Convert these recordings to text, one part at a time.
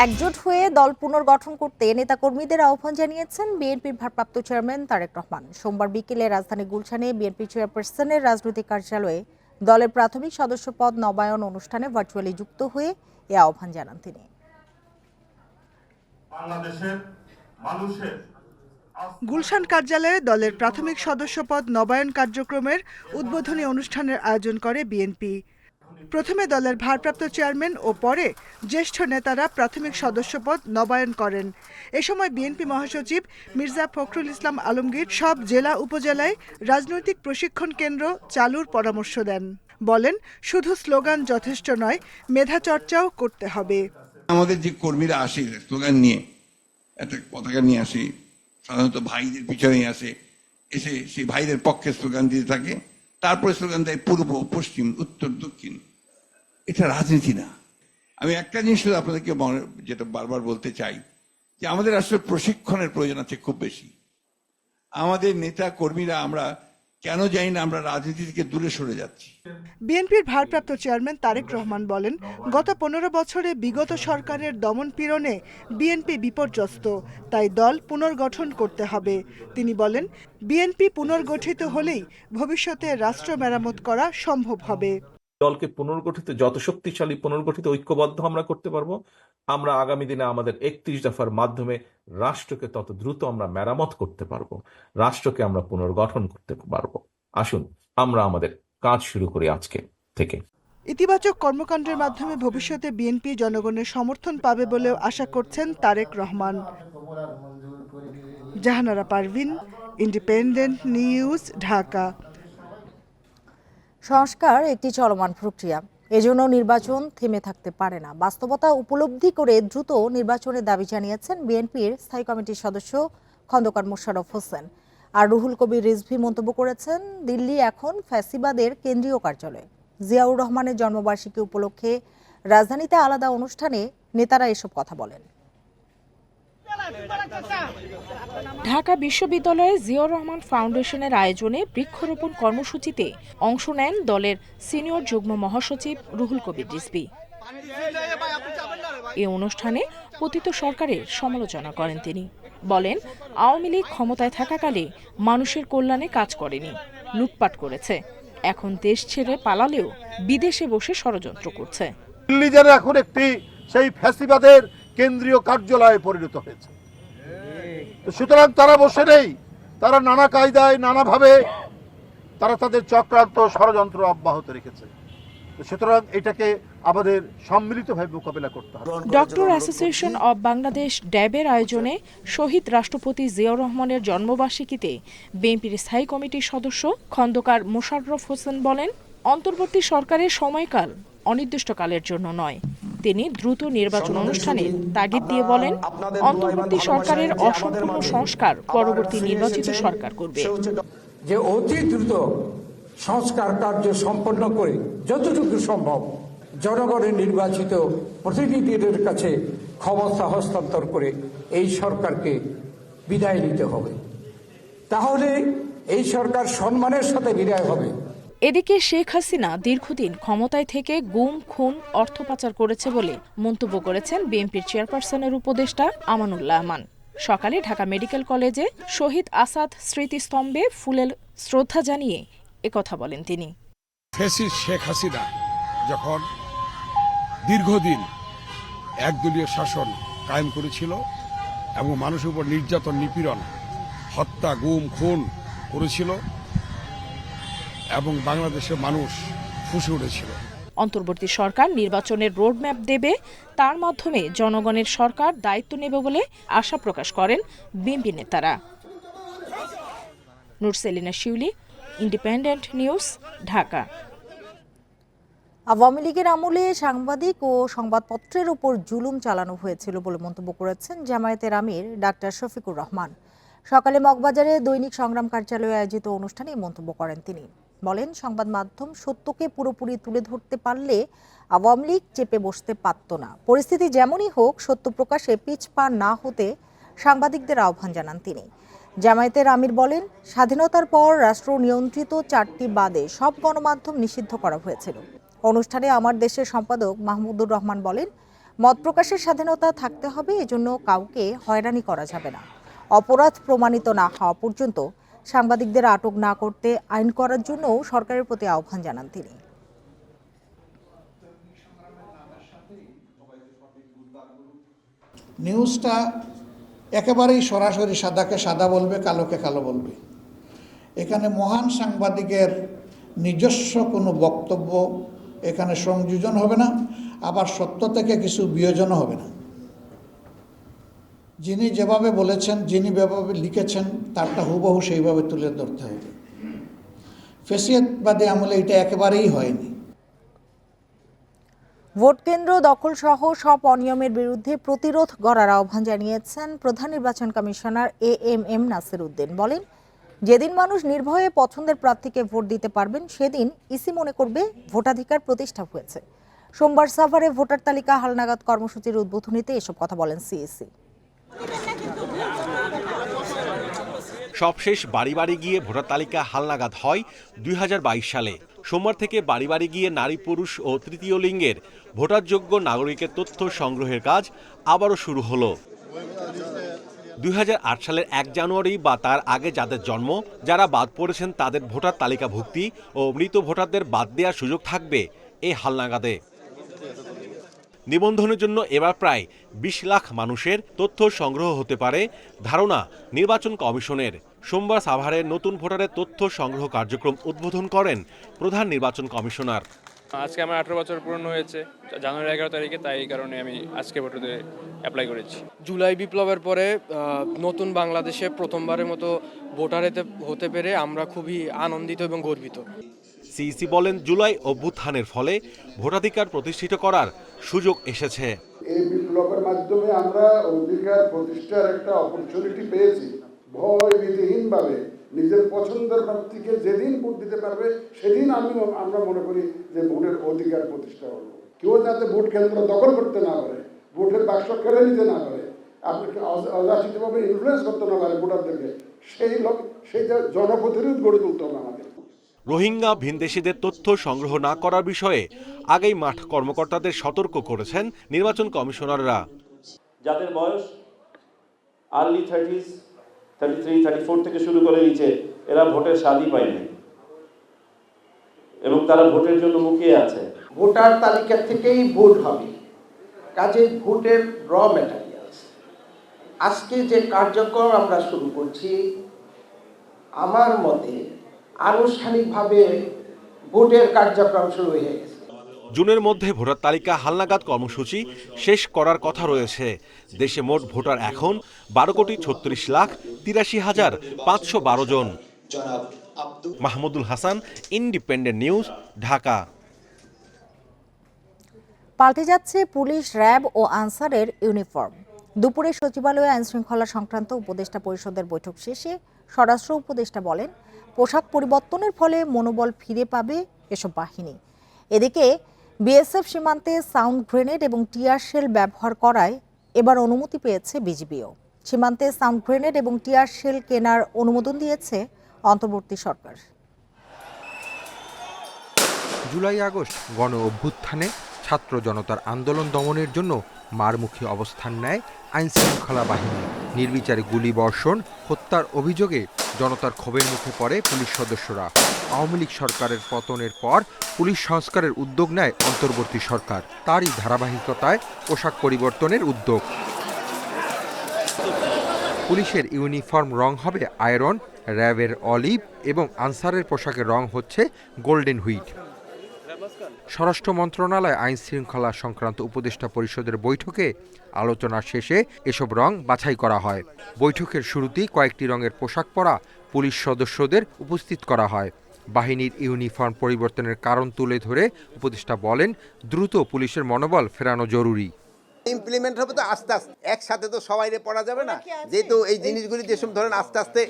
একজোট হয়ে দল পুনর্গঠন করতে নেতাকর্মীদের আহ্বান জানিয়েছেন বিএনপির ভারপ্রাপ্ত চেয়ারম্যান তারেক রহমান। সোমবার বিকেলে রাজধানী গুলশানে বিএনপি চেয়ারপারসনের রাজনৈতিক কার্যালয়ে দলের প্রাথমিক সদস্য পদ নবায়ন অনুষ্ঠানে ভার্চুয়ালি যুক্ত হয়ে এ আহ্বান জানান তিনি। গুলশান কার্যালয়ে দলের প্রাথমিক সদস্যপদ নবায়ন কার্যক্রমের উদ্বোধনী অনুষ্ঠানের আয়োজন করে বিএনপি। প্রথমে দলের ভারপ্রাপ্ত চেয়ারম্যান ও পরে জ্যেষ্ঠ নেতারা প্রাথমিক সদস্যপদ নবায়ন করেন। এ সময় বিএনপি মহাসচিব মির্জা ফখরুল ইসলাম আলমগীর সব জেলা উপজেলায় রাজনৈতিক প্রশিক্ষণ কেন্দ্র চালুর পরামর্শ দেন। বলেন, শুধু স্লোগান যথেষ্ট নয়, মেধা চর্চাও করতে হবে। আমাদের যে কর্মীরা আসে স্লোগান নিয়ে, একটা পতাকা নিয়ে আসে, সাধারণত ভাইদের পিছনে আসে, এসে সেই ভাইদের পক্ষে স্লোগান দিতে থাকে, তারপরে স্লোগান দেয় পূর্ব, পশ্চিম, উত্তর, দক্ষিণ। এটা রাজনীতি না। আমি একটা জিনিস শুধু আপনাদেরকে যেটা বারবার বলতে চাই, যে আমাদের আসলে প্রশিক্ষণের প্রয়োজন আছে খুব বেশি। আমাদের নেতা কর্মীরা আমরা কেন জানি না আমরা রাজনীতি থেকে দূরে সরে যাচ্ছি। বিএনপির ভারপ্রাপ্ত চেয়ারম্যান তারেক রহমান বলেন, গত 15 বছরে বিগত সরকারের দমন পীড়নে বিএনপি বিপর্যস্ত, তাই দল পুনর্গঠন করতে হবে। তিনি বলেন, বিএনপি পুনর্গঠিত হলেই ভবিষ্যতে রাষ্ট্র মেরামত করা সম্ভব হবে। দলকে পুনর্গঠিত, যত শক্তিশালী পুনর্গঠিত ঐক্যবদ্ধ আমরা করতে পারবো, আমরা আগামী দিনে আমাদের 31 দফার মাধ্যমে রাষ্ট্রকে তত দ্রুত আমরা মেরামত করতে পারবো, রাষ্ট্রকে আমরা পুনর্গঠন করতে পারবো। আসুন আমরা আমাদের কাজ শুরু করি আজকে থেকে। ইতিবাচক কর্মকাণ্ডের মাধ্যমে ভবিষ্যতে বিএনপি জনগণের সমর্থন পাবে বলেও আশা করছেন তারেক রহমান। জাহানারা পারভিন, ইন্ডিপেন্ডেন্ট নিউজ, ঢাকা। সংস্কার একটি চলমান প্রক্রিয়া, এজন্য নির্বাচন থেমে থাকতে পারে না। বাস্তবতা উপলব্ধি করে দ্রুত নির্বাচনের দাবি জানিয়েছেন বিএনপির স্থায়ী কমিটির সদস্য খন্দকার মোশাররফ হোসেন। আর রুহুল কবির রিজভী মন্তব্য করেছেন, দিল্লি এখন ফ্যাসিবাদের কেন্দ্রীয় কার্যালয়। জিয়াউর রহমানের জন্মবার্ষিকী উপলক্ষে রাজধানীতে আলাদা অনুষ্ঠানে নেতারা এসব কথা বলেন। ঢাকা বিশ্ববিদ্যালয়ে জিয়াউর রহমান ফাউন্ডেশনের আয়োজনে বৃক্ষরোপণ কর্মসূচিতে অংশ নেন দলের সিনিয়র যুগ্ম মহাসচিব রুহুল কবির রিজভী। এ অনুষ্ঠানে পতিত সরকারের সমালোচনা করেন তিনি। বলেন, আওয়ামী লীগ ক্ষমতায় থাকাকালে মানুষের কল্যাণে কাজ করেনি, লুটপাট করেছে। এখন দেশ ছেড়ে পালালেও বিদেশে বসে ষড়যন্ত্র করছে। দিল্লি যেন এখন একটি সেই ফ্যাসিবাদের কেন্দ্রীয় কার্যালয়ে পরিণত হয়েছে। সুতরাং তারা বসে নেই, তারা নানা কায়দায় নানাভাবে তারা তাদের চক্রান্ত ষড়যন্ত্র অব্যাহত রেখেছে। সুতরাং এটাকে আমাদের সম্মিলিতভাবে মোকাবিলা করতে হবে। ডক্টর অ্যাসোসিয়েশন অব বাংলাদেশ ড্যাবের আয়োজনে শহীদ রাষ্ট্রপতি জিয়াউর রহমানের জন্মবার্ষিকীতে বিএনপির স্থায়ী কমিটির সদস্য খন্দকার মোশাররফ হোসেন বলেন, অন্তর্বর্তী সরকারের সময়কাল অনির্দিষ্টকালের জন্য নয়। তিনি দ্রুত নির্বাচন অনুষ্ঠানে তাগিদ দিয়ে বলেন, অন্তর্বর্তী সরকারের অসম্পূর্ণ সংস্কার পরবর্তী নির্বাচিত সরকার করবে। যে অতি দ্রুত সংস্কার কার্য সম্পন্ন করে যতটুকু সম্ভব জনগণের নির্বাচিত প্রতিনিধিদের কাছে ক্ষমতা হস্তান্তর করে এই সরকারকে বিদায় নিতে হবে। তাহলে এই সরকার সম্মানের সাথে বিদায় হবে। এদিকে শেখ হাসিনা দীর্ঘদিন ক্ষমতায় থেকে গুম, খুন, অর্থ পাচার করেছে বলে মন্তব্য করেছেন বিএনপির চেয়ারপারসনের উপদেষ্টা আমানুল্লাহ আমান। সকালে ঢাকা মেডিকেল কলেজে শহীদ আসাদ স্মৃতিস্তম্ভে ফুলের শ্রদ্ধা জানিয়ে একথা বলেন তিনি। ফ্যাসিস্ট শেখ হাসিনা যখন দীর্ঘদিন একদলীয় শাসন কায়েম করেছিল এবং মানুষের উপর নির্যাতন, নিপীড়ন, হত্যা, গুম, খুন করেছিল এবং বাংলাদেশের মানুষ ফুঁসে উঠেছিল। অন্তর্বর্তী সরকার নির্বাচনের রোডম্যাপ দেবে, তার মাধ্যমে জনগণের সরকার দায়িত্ব নেবে বলে আশা প্রকাশ করেন বিএনপি নেতারা। নুরসেলিনা শিউলি, ইন্ডিপেন্ডেন্ট নিউজ, ঢাকা। আওয়ামী লীগের আমলে সাংবাদিক ও সংবাদপত্রের উপর জুলুম চালানো হয়েছিল বলে মন্তব্য করেছেন জামায়াতের আমির ডাক্তার শফিকুর রহমান। সকালে মগবাজারে দৈনিক সংগ্রাম কার্যালয়ে আয়োজিত অনুষ্ঠানে মন্তব্য করেন তিনি। বলেন, সংবাদ মাধ্যম সত্যকে পুরোপুরি তুলে ধরতে পারলে আওয়ামী লীগ চেপে বসতে পারত না। পরিস্থিতি যেমনই হোক, সত্য প্রকাশে পিছপা না হতে সাংবাদিকদের আহ্বান জানান তিনি। জামায়াতের আমির বলেন, স্বাধীনতার পর রাষ্ট্র নিয়ন্ত্রিত 4টি বাদে সব গণমাধ্যম নিষিদ্ধ করা হয়েছিল। অনুষ্ঠানে আমার দেশের সম্পাদক মাহমুদুর রহমান বলেন, মত প্রকাশের স্বাধীনতা থাকতে হবে, এজন্য কাউকে হয়রানি করা যাবে না। অপরাধ প্রমাণিত না হওয়া পর্যন্ত সাংবাদিকদের আটক না করতে আইন করার জন্যও সরকারের প্রতি আহ্বান জানান তিনি। নিউজটা একেবারেই সরাসরি সাদাকে সাদা বলবে, কালোকে কালো বলবে। এখানে মহান সাংবাদিকের নিজস্ব কোনো বক্তব্য এখানে সংযোজন হবে না, আবার সত্য থেকে কিছু বিয়োজনও হবে না। যিনি যেভাবে বলেছেন, যিনি যেভাবে লিখেছেন, তারটা হুবহু সেইভাবে তুলে ধরতে হবে। ফেসিয়াতবাদী আমলে এটা একেবারেই হয়নি। ভোট কেন্দ্র দখল সহ সব অনিয়মের বিরুদ্ধে প্রতিরোধ গড়ার আহ্বান জানিয়েছেন প্রধান নির্বাচন কমিশনার AMM নাসির উদ্দিন। বলেন, যেদিন মানুষ নির্ভয়ে পছন্দের প্রার্থীকে ভোট দিতে পারবেন, সেদিন ইসি মনে করবে ভোটাধিকার প্রতিষ্ঠা হয়েছে। সোমবার সাভারে ভোটার তালিকা হালনাগাদ কর্মসূচির উদ্বোধনীতে এসব কথা বলেন সিইসি। সবশেষ বাড়ি বাড়ি গিয়ে ভোটার তালিকা হালনাগাদ হয় 2022 সালে। সোমবার থেকে বাড়ি বাড়ি গিয়ে নারী, পুরুষ ও তৃতীয় লিঙ্গের ভোটারযোগ্য নাগরিকের তথ্য সংগ্রহের কাজ আবারও শুরু হলো। 2008 সালের 1 জানুয়ারি বা তার আগে যাদের জন্ম, যারা বাদ পড়েছেন তাদের ভোটার তালিকাভুক্তি ও মৃত ভোটারদের বাদ দেওয়ার সুযোগ থাকবে এই হালনাগাদে। নিবন্ধনের জন্য এবার প্রায় 20 লাখ মানুষের তথ্য সংগ্রহ হতে পারে ধারণা নির্বাচন কমিশনের। সোমবার সাভারে নতুন ভোটারের তথ্য সংগ্রহ কার্যক্রম উদ্বোধন করেন প্রধান নির্বাচন কমিশনার। আজকে আমার 18 বছর পূর্ণ হয়েছে, জানুয়ারি 11 তারিখে, তাই এই কারণে আমি আজকে ভোটারে অ্যাপ্লাই করেছি। জুলাই বিপ্লবের পরে নতুন বাংলাদেশে প্রথমবারের মতো ভোটার হতে পেরে আমরা খুবই আনন্দিত এবং গর্বিত। সিইসি বলেন, জুলাই অভ্যুত্থানের ফলে ভোটাধিকার প্রতিষ্ঠিত করার সুযোগ এসেছে। এই বিপ্লবের মাধ্যমে আমরা অধিকার প্রতিষ্ঠার একটা অপরচুনিটি পেয়েছি। ভয় ভীতিহীনভাবে নিজের পছন্দের প্রার্থীকে যেদিন ভোট দিতে পারবে, সেদিন আমরা মনে করি যে ভোটের অধিকার প্রতিষ্ঠা হলো। কেউ যাতে ভোট কেন্দ্র দখল করতে না পারে, ভোটের বাক্স কেড়ে নিতে না পারে, আপনাকে অযাচিতভাবে ইনফ্লুয়েন্স করতে না পারে ভোটারদেরকে, সেই জনপ্রতিরোধ গড়ে তুলতে হবে আমাদের। রোহিঙ্গা ভিনদেশিদের তথ্য সংগ্রহ না করার বিষয়ে আগেই মাঠ কর্মকর্তাদের সতর্ক করেছেন নির্বাচন কমিশনাররা। যাদের বয়স আর্লি 30s, 33, 34 থেকে শুরু করে নিচে, এরা ভোটের স্বাদই পায়নি এবং তারা ভোটের জন্য মুখিয়ে আছে। ভোটার তালিকা থেকেই ভোট হবে, কাজে ভোটের র ম্যাটেরিয়ালস। আজকে যে কার্যক্রম আমরা শুরু করছি, আমার মতে আনুষ্ঠানিকভাবে ভোটের কার্যক্রম শুরু হয়ে গেছে। জুনের মধ্যে ভোটার তালিকা হালনাগাদ কর্মসূচি শেষ করার কথা রয়েছে। দেশে মোট ভোটার এখন 12,36,83,512 জন। মাহমুদুল হাসান, ইন্ডিপেন্ডেন্ট নিউজ, ঢাকা। পাল্টে যাচ্ছে পুলিশ, র্যাব ও আনসারের ইউনিফর্ম। দুপুরে সচিবালয়ে আইনশৃঙ্খলা সংক্রান্ত উপদেষ্টা পরিষদের বৈঠক শেষে স্বরাষ্ট্র উপদেষ্টা বলেন, পোশাক পরিবর্তনের ফলে মনোবল ফিরে পাবে এসব বাহিনী। এদিকে বিএসএফ সীমান্তে সাউন্ড গ্রেনেড এবং টিয়ার শেল ব্যবহার করায় এবার অনুমতি পেয়েছে বিজিবিও। সীমান্তে সাউন্ড গ্রেনেড এবং টিয়ার শেল কেনার অনুমোদন দিয়েছে অন্তর্বর্তী সরকার। জুলাই আগস্ট গণ অভ্যুত্থানে ছাত্র জনতার আন্দোলন দমনের জন্য মারমুখী অবস্থান নেয় আইনশৃঙ্খলা বাহিনী। নির্বিচারে গুলি বর্ষণ, হত্যার অভিযোগে জনতার ক্ষোভের মুখে পড়ে পুলিশ সদস্যরা। আওয়ামী লীগ সরকারের পতনের পর পুলিশ সংস্কারের উদ্যোগ নেয় অন্তর্বর্তী সরকার। তারই ধারাবাহিকতায় পোশাক পরিবর্তনের উদ্যোগ। পুলিশের ইউনিফর্ম রং হবে আয়রন, র্যাবের অলিভ এবং আনসারের পোশাকের রং হচ্ছে গোল্ডেন হুইট। স্বরাষ্ট্র মন্ত্রণালয় আইন শৃঙ্খলা সংক্রান্ত উপদেষ্টা পরিষদের বৈঠকে আলোচনা শেষে এসব রং বাছাই করা হয়। বৈঠকের শুরুতেই কয়েকটি রঙের পোশাক পরা পুলিশ সদস্যদের উপস্থিত করা হয়। বাহিনীর ইউনিফর্ম পরিবর্তনের কারণ তুলে ধরে উপদেষ্টা বলেন, দ্রুত পুলিশের মনোবল ফেরানো জরুরি। ইমপ্লিমেন্ট হবে তো আস্তে আস্তে, একসাথে তো সবাইরে পড়া যাবে না, যেহেতু এই জিনিসগুলি যেসব ধরেন আস্তে আস্তে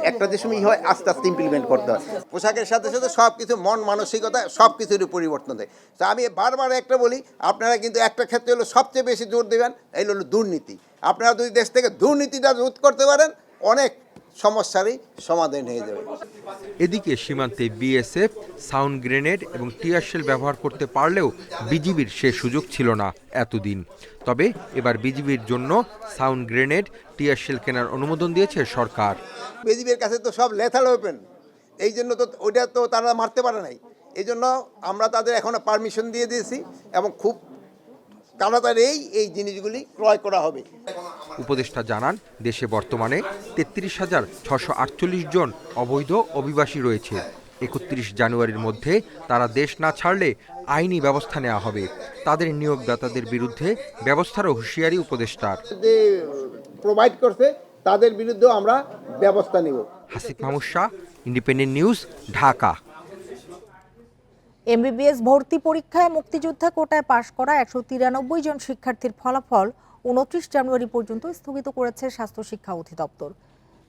একটা যে সময় হয় আস্তে আস্তে ইমপ্লিমেন্ট করতে হয়। পোশাকের সাথে সাথে সব কিছু মন মানসিকতা সব কিছুরই পরিবর্তন দেয়। তো আমি বারবার একটা বলি, আপনারা কিন্তু একটা ক্ষেত্রে হলো সবচেয়ে বেশি জোর দেবেন, এই হলো দুর্নীতি। আপনারা যদি দেশ থেকে দুর্নীতিটা রোধ করতে পারেন, অনেক সমস্যারই সমাধান হয়ে যাবে। এদিকে সীমান্তে বিএসএফ সাউন্ড গ্রেনেড এবং টিয়ারশেল ব্যবহার করতে পারলেও বিজিবির সে সুযোগ ছিল না এতদিন। তবে এবার বিজিবির জন্য সাউন্ড গ্রেনেড টিয়ারশেল কেনার অনুমোদন দিয়েছে সরকার। বিজিবির কাছে তো সব লেথাল ওয়েপেন, এই জন্য তো ওইটা তো তারা মারতে পারে নাই, এই জন্য আমরা তাদের এখনো পারমিশন দিয়ে দিয়েছি এবং খুব তাড়াতাড়ি এই জিনিসগুলি ক্রয় করা হবে। উপদেষ্টা জানান, দেশে বর্তমানে 33,648 জন অবৈধ অভিবাসী রয়েছে। 31 জানুয়ারির মধ্যে তারা দেশ না ছাড়লে আইনি ব্যবস্থা নেওয়া হবে। তাদের নিয়োগদাতাদের বিরুদ্ধে ব্যবস্থারও হুঁশিয়ারি উপদেষ্টার। যে প্রোভাইড করছে তাদের বিরুদ্ধেও আমরা ব্যবস্থা নেব। হাসিফ মাহমুদ শাহ, ইন্ডিপেন্ডেন্ট নিউজ, ঢাকা। এমবিবিএস ভর্তি পরীক্ষায় মুক্তিযোদ্ধা কোটায় পাশ করা 193 জন শিক্ষার্থীর ফলাফল 29 জানুয়ারি পর্যন্ত স্থগিত করেছে স্বাস্থ্য শিক্ষা অধিদপ্তর।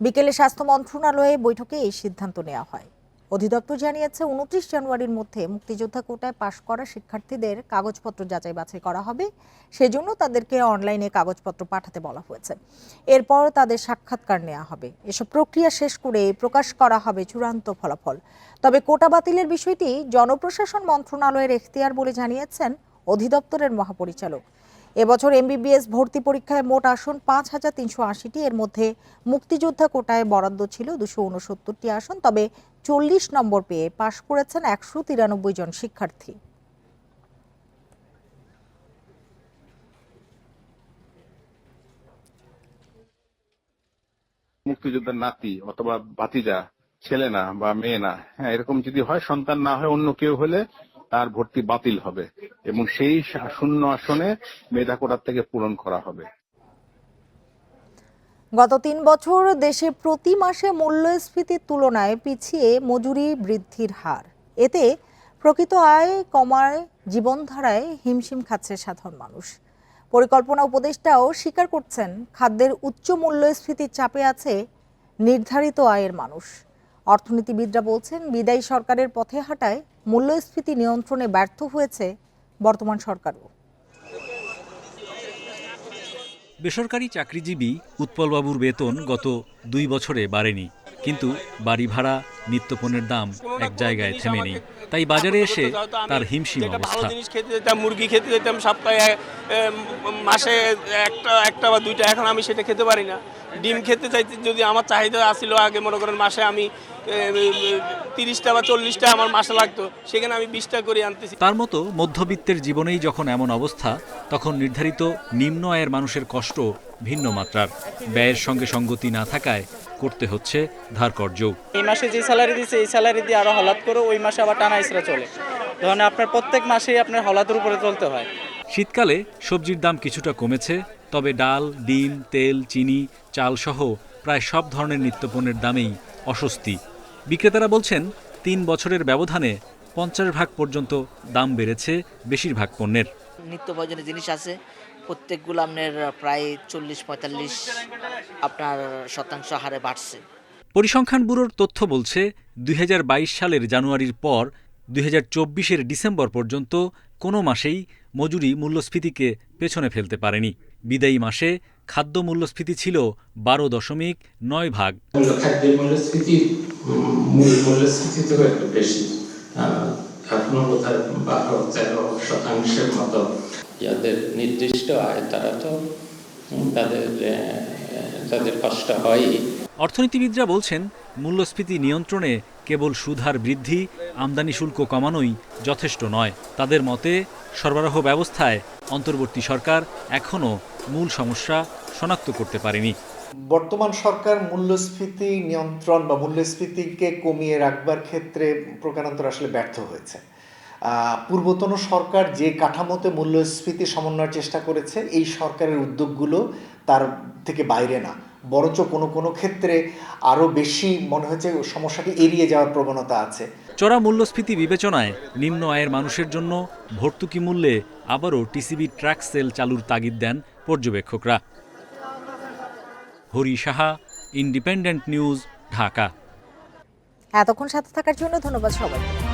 বিকেলে স্বাস্থ্য মন্ত্রণালয়ে বৈঠকে এই সিদ্ধান্ত নেওয়া হয়। অধিদপ্তর জানিয়েছে 29 জানুয়ারির মধ্যে মুক্তিযোদ্ধা কোটায় পাশ করা শিক্ষার্থীদের কাগজপত্র যাচাই বাছাই করা হবে। সেজন্য তাদেরকে অনলাইনে কাগজপত্র পাঠাতে বলা হয়েছে। এরপর তাদের সাক্ষাৎকার নেওয়া হবে। এসব প্রক্রিয়া শেষ করে প্রকাশ করা হবে চূড়ান্ত ফলাফল। তবে কোটা বাতিলের বিষয়টি জনপ্রশাসন মন্ত্রণালয়ের এখতিয়ার বলে জানিয়েছেন অধিদপ্তরের মহাপরিচালক। এবছর এমবিবিএস ভর্তি পরীক্ষায় মোট আসন 5,380টি। এর মধ্যে মুক্তিযোদ্ধা কোটায় বরাদ্দ ছিল 269টি আসন। তবে 40 নম্বর পেয়ে পাশ করেছেন 193 জন শিক্ষার্থী। মুক্তিযোদ্ধার নাতি অথবা ভাতিজা, ছেলে না বা মেয়ে না, হ্যাঁ, এরকম যদি হয়, সন্তান না হয় অন্য কেউ হলে তার ভর্তি বাতিল হবে এবং সেই শূন্য আসনে মেধা কোটার থেকে পূরণ করা হবে। গত 3 বছর দেশে প্রতি মাসে মূল্যস্ফীতির তুলনায় পিছিয়ে মজুরি বৃদ্ধির হার। এতে প্রকৃত আয় কমায় জীবনধারায় হিমশিম খাচ্ছে সাধারণ মানুষ। পরিকল্পনা উপদেষ্টাও স্বীকার করছেন, খাদ্যের উচ্চ মূল্যস্ফীতির চাপে আছে নির্ধারিত আয়ের মানুষ। অর্থনীতিবিদরা বলছেন, বিদায়ী সরকারের পথে হাঁটায় মূল্যস্ফীতি নিয়ন্ত্রণে ব্যর্থ হয়েছে বর্তমান সরকারও। বেসরকারি চাকরিজীবী উৎপলবাবুর বেতন গত 2 বছরে বাড়েনি, কিন্তু বাড়ি ভাড়া, নিত্যপণ্যের দাম এক জায়গায় থেমে নেই। তাই বাজারে এসে তার হিমশিম অবস্থা। খেতে যেতাম, মুরগি খেতে যেতাম সপ্তাহে, মাসে একটা বা দুইটা, এখন আমি সেটা খেতে পারি না। ডিম খেতে চাইতে যদি আমার চাহিদা আসছিল আগে, মনে করেন মাসে আমি 30টা বা 40টা আমার মাসে লাগতো, সেখানে আমি 20টা করে আনতেছি। তার মতো মধ্যবিত্তের জীবনেই যখন এমন অবস্থা, তখন নির্ধারিত নিম্ন আয়ের মানুষের কষ্ট ভিন্ন মাত্রার। ব্যয়ের সঙ্গে সঙ্গতি না থাকায় করতে হচ্ছে ধার কর্জ। এই মাসে যে স্যালারি দিচ্ছে, এই স্যালারি দিয়ে আরো হলাদ করে ওই মাসে আবার টানা ইসরা চলে। ধরেন আপনার প্রত্যেক মাসেই আপনার হলাদের উপরে চলতে হয়। শীতকালে সবজির দাম কিছুটা কমেছে, তবে ডাল, ডিম, তেল, চিনি, চাল সহ প্রায় সব ধরনের নিত্যপণ্যের দামেই অস্বস্তি। বিক্রেতারা বলছেন, 3 বছরের ব্যবধানে 50% পর্যন্ত দাম বেড়েছে বেশিরভাগ পণ্যের। নিত্য প্রয়োজনীয় জিনিস আছে, প্রত্যেকগুলো আপনার প্রায় 40-45 আপনার শতাংশ হারে বাড়ছে। পরিসংখ্যান ব্যুরোর তথ্য বলছে, 2022 সালের জানুয়ারির পর 2024-এর ডিসেম্বর পর্যন্ত কোনো মাসেই মজুরি মূল্যস্ফীতিকে পেছনে ফেলতে পারেনি। বিদায়ী মাসে খাদ্য মূল্যস্ফীতি ছিল 12.9%। খাদ্যের মূল্যস্ফীতি তো একটু বেশি, এখনো বোধহয় 12-13% মতো। যাদের নির্দিষ্ট আয় তারা তো তাদের কষ্ট হয়ই। অর্থনীতিবিদরা বলছেন, মূল্যস্ফীতি নিয়ন্ত্রণে কেবল সুদহার বৃদ্ধি, আমদানি শুল্ক কমানোই যথেষ্ট নয়। তাদের মতে, সরবরাহ ব্যবস্থায় অন্তর্বর্তী সরকার এখনও মূল সমস্যা শনাক্ত করতে পারেনি। বর্তমান সরকার মূল্যস্ফীতি নিয়ন্ত্রণ বা মূল্যস্ফীতিকে কমিয়ে রাখবার ক্ষেত্রে প্রকারান্তর আসলে ব্যর্থ হয়েছে। পূর্বতন সরকার যে কাঠামোতে মূল্যস্ফীতি সমন্বয়ের চেষ্টা করেছে, এই সরকারের উদ্যোগগুলো তার থেকে বাইরে না, বরঞ্চ কোনো ক্ষেত্রে আরও বেশি মনে হচ্ছে সমস্যাটি এড়িয়ে যাওয়ার প্রবণতা আছে। চড়া মূল্যস্ফীতি বিবেচনায় নিম্ন আয়ের মানুষের জন্য ভর্তুকি মূল্যে আবারও টিসিবি ট্র্যাক সেল চালুর তাগিদ দেন পর্যবেক্ষকরা। হরি সাহা, ইন্ডিপেন্ডেন্ট নিউজ, ঢাকা। এতক্ষণ সাথে থাকার জন্য ধন্যবাদ সবাইকে।